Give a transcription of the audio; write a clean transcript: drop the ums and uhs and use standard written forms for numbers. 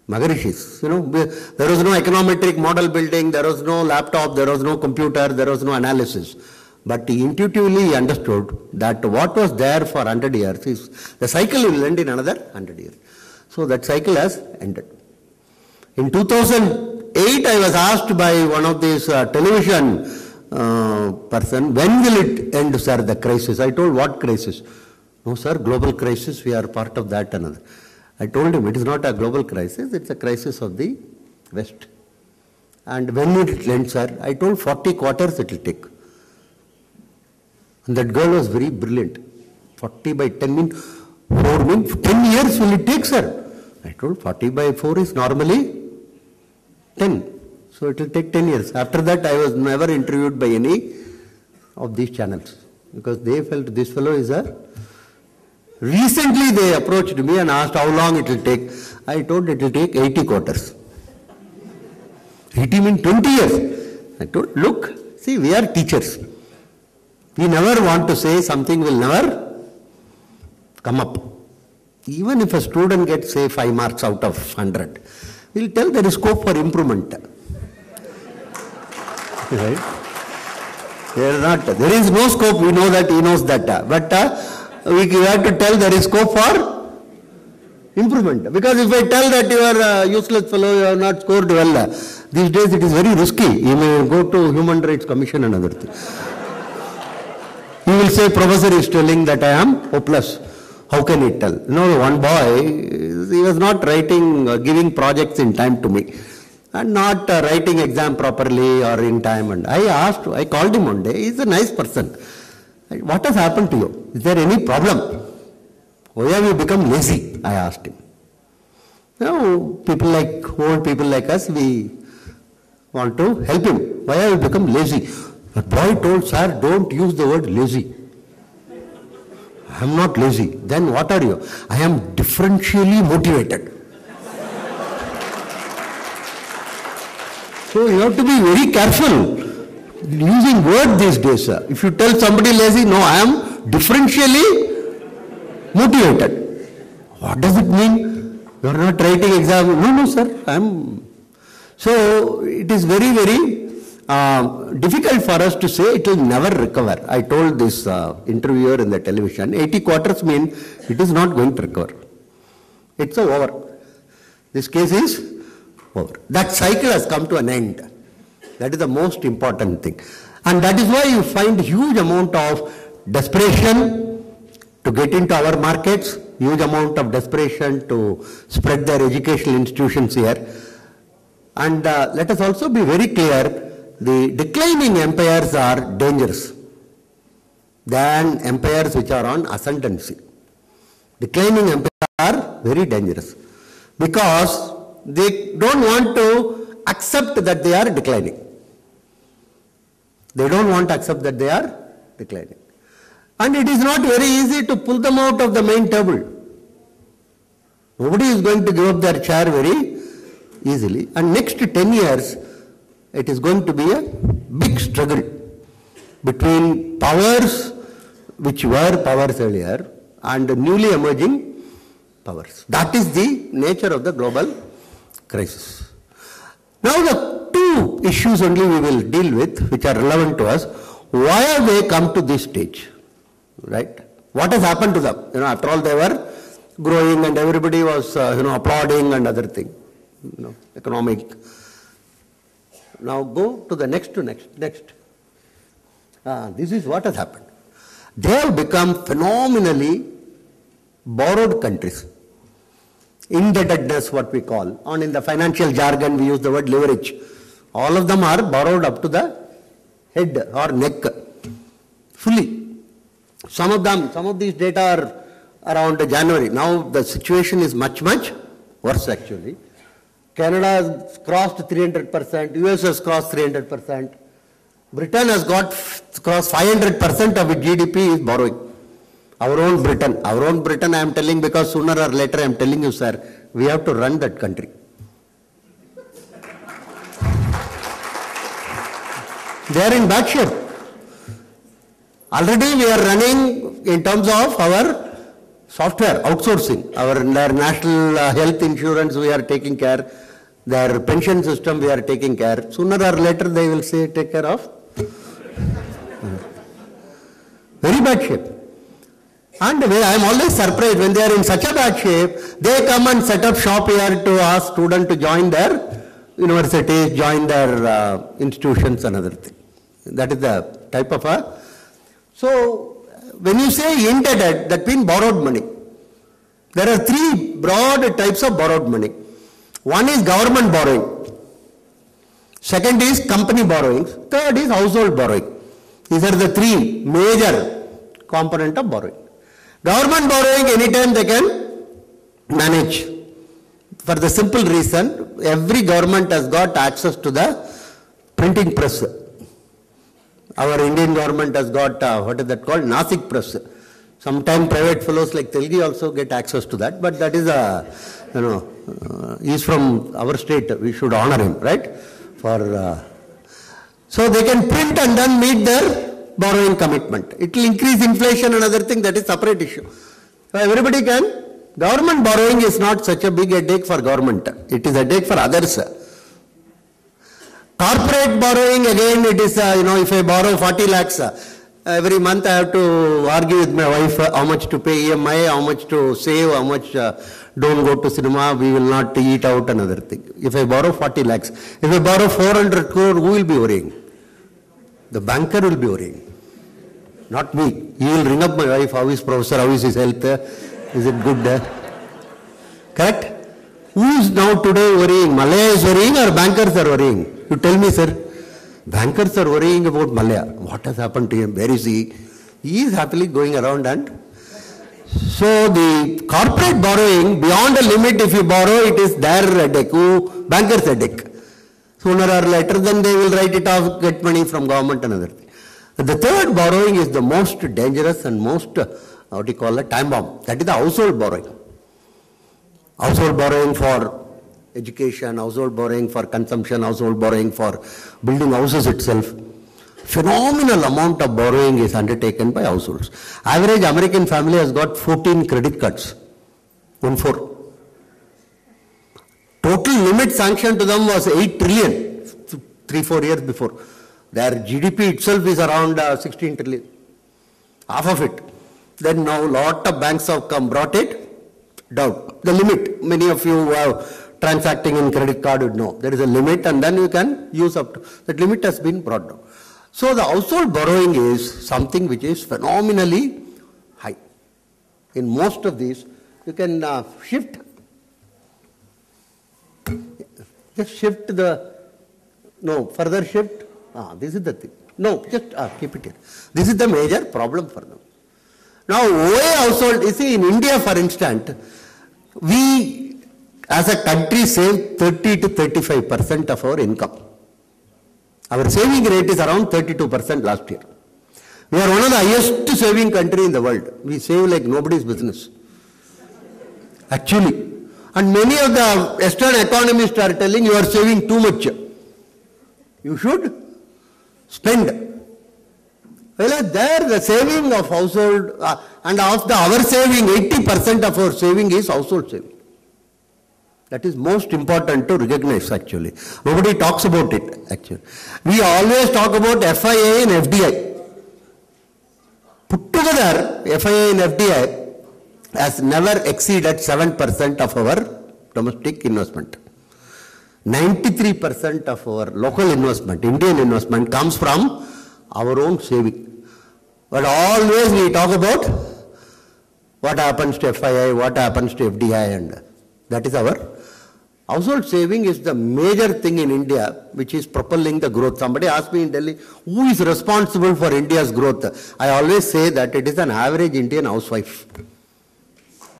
Maharishis. There was no econometric model building, there was no laptop, there was no computer, there was no analysis. But he intuitively understood that what was there for 100 years is the cycle will end in another 100 years. So that cycle has ended. In 2008, I was asked by one of these television person, when will it end, sir, the crisis? I told, what crisis? No, sir, global crisis, we are part of that another. I told him, it is not a global crisis, it's a crisis of the West. And when will it end, sir? I told 40 quarters it will take. And that girl was very brilliant. 40 by 10 means 4 means 10 years will it take, sir? I told 40 by 4 is normally 10. So it will take 10 years. After that, I was never interviewed by any of these channels because they felt this fellow is a... Recently, they approached me and asked how long it will take. I told it will take 80 quarters. 80 means 20 years. I told, look, see, we are teachers. We never want to say something will never come up. Even if a student gets, say, 5 marks out of 100, we'll tell there is scope for improvement. Right? There is no scope, we know that, he knows that. But we have to tell there is scope for improvement. Because if I tell that you are a useless fellow, you have not scored well, these days it is very risky. You may go to Human Rights Commission and other things. He will say, professor is telling that I am hopeless. How can he tell? One boy, he was not writing, giving projects in time to me. And not writing exam properly or in time. And I called him one day, he's a nice person. What has happened to you? Is there any problem? Why have you become lazy? I asked him. Old people like us, we want to help him. Why have you become lazy? The boy told, sir, don't use the word lazy. I am not lazy. Then what are you? I am differentially motivated. So you have to be very careful using word these days. If you tell somebody lazy, no, I am differentially motivated. What does it mean? You are not writing exam. No, sir, I am. So it is very, very difficult for us to say it will never recover. I told this interviewer in the television, 80 quarters mean it is not going to recover. It's over. This case is over. That cycle has come to an end. That is the most important thing. And that is why you find huge amount of desperation to get into our markets, huge amount of desperation to spread their educational institutions here. And let us also be very clear, the declining empires are dangerous than empires which are on ascendancy. Declining empires are very dangerous because they don't want to accept that they are declining. They don't want to accept that they are declining. And it is not very easy to pull them out of the main table. Nobody is going to give up their chair very easily. And next 10 years, it is going to be a big struggle between powers which were powers earlier and newly emerging powers. That is the nature of the global crisis. Now the two issues only we will deal with which are relevant to us. Why have they come to this stage? Right? What has happened to them? After all they were growing and everybody was applauding and other thing. Economic. Now go to the next. This is what has happened. They have become phenomenally borrowed countries. Indebtedness, what we call. And in the financial jargon, we use the word leverage. All of them are borrowed up to the head or neck, fully. Some of these data are around January. Now the situation is much, much worse actually. Canada has crossed 300%, US has crossed 300%. Britain has crossed 500% of its GDP is borrowing. Our own Britain I am telling because sooner or later I am telling you, sir, we have to run that country. They are in bad shape. Already we are running in terms of our Software, outsourcing. Their national health insurance we are taking care. Their pension system we are taking care. Sooner or later they will say take care of. Very bad shape. And I am always surprised when they are in such a bad shape, they come and set up shop here to ask students to join their universities, join their institutions and other things. That is the type of a... So, when you say indebted, that means borrowed money. There are three broad types of borrowed money. One is government borrowing. Second is company borrowings. Third is household borrowing. These are the three major components of borrowing. Government borrowing, anytime they can manage. For the simple reason, every government has got access to the printing press. Our Indian government has got, what is that called? Nasik press. Sometimes private fellows like Telgi also get access to that, but that is he is from our state, we should honor him, right? So they can print and then meet their borrowing commitment. It will increase inflation and other thing, that is separate issue. So everybody can. Government borrowing is not such a big headache for government. It is a headache for others. Corporate borrowing, again, it is, if I borrow 40 lakhs, every month I have to argue with my wife how much to pay EMI, how much to save, how much don't go to cinema, we will not eat out, another thing. If I borrow 40 lakhs, if I borrow 400 crore, who will be worrying? The banker will be worrying, not me. He will ring up my wife, how is professor, how is his health, is it good? Correct? Who is now today worrying? Malaya is worrying or bankers are worrying? You tell me, sir. Bankers are worrying about Malaya. What has happened to him? Where is he? He is happily going around and... So the corporate borrowing, beyond a limit if you borrow, it is their headache, bankers' headache. Sooner or later, then they will write it off, get money from government and other thing. The third borrowing is the most dangerous and most, time bomb. That is the household borrowing. Household borrowing for education, household borrowing for consumption, household borrowing for building houses itself. Phenomenal amount of borrowing is undertaken by households. Average American family has got 14 credit cards. 14. Total limit sanctioned to them was 8 trillion 3-4 years before. Their GDP itself is around 16 trillion. Half of it. Then now lot of banks have brought it down. The limit, many of you have transacting in credit card would know. There is a limit and then you can use up to. That limit has been brought down. So the household borrowing is something which is phenomenally high. In most of these, you can shift. Just shift further shift. This is the thing. No, just keep it here. This is the major problem for them. Now, OA household, you see, in India, for instance, we as a country save 30 to 35% of our income. Our saving rate is around 32% last year. We are one of the highest saving country in the world. We save like nobody's business. Actually. And many of the Western economists are telling you are saving too much. You should spend. Well, there the saving of household, and of our saving, 80% of our saving is household saving. That is most important to recognize actually. Nobody talks about it actually. We always talk about FII and FDI. Put together, FII and FDI has never exceeded 7% of our domestic investment. 93% of our local investment, Indian investment, comes from our own saving. But always we talk about what happens to FII, what happens to FDI, and that is our household saving is the major thing in India which is propelling the growth. Somebody asked me in Delhi, who is responsible for India's growth? I always say that it is an average Indian housewife.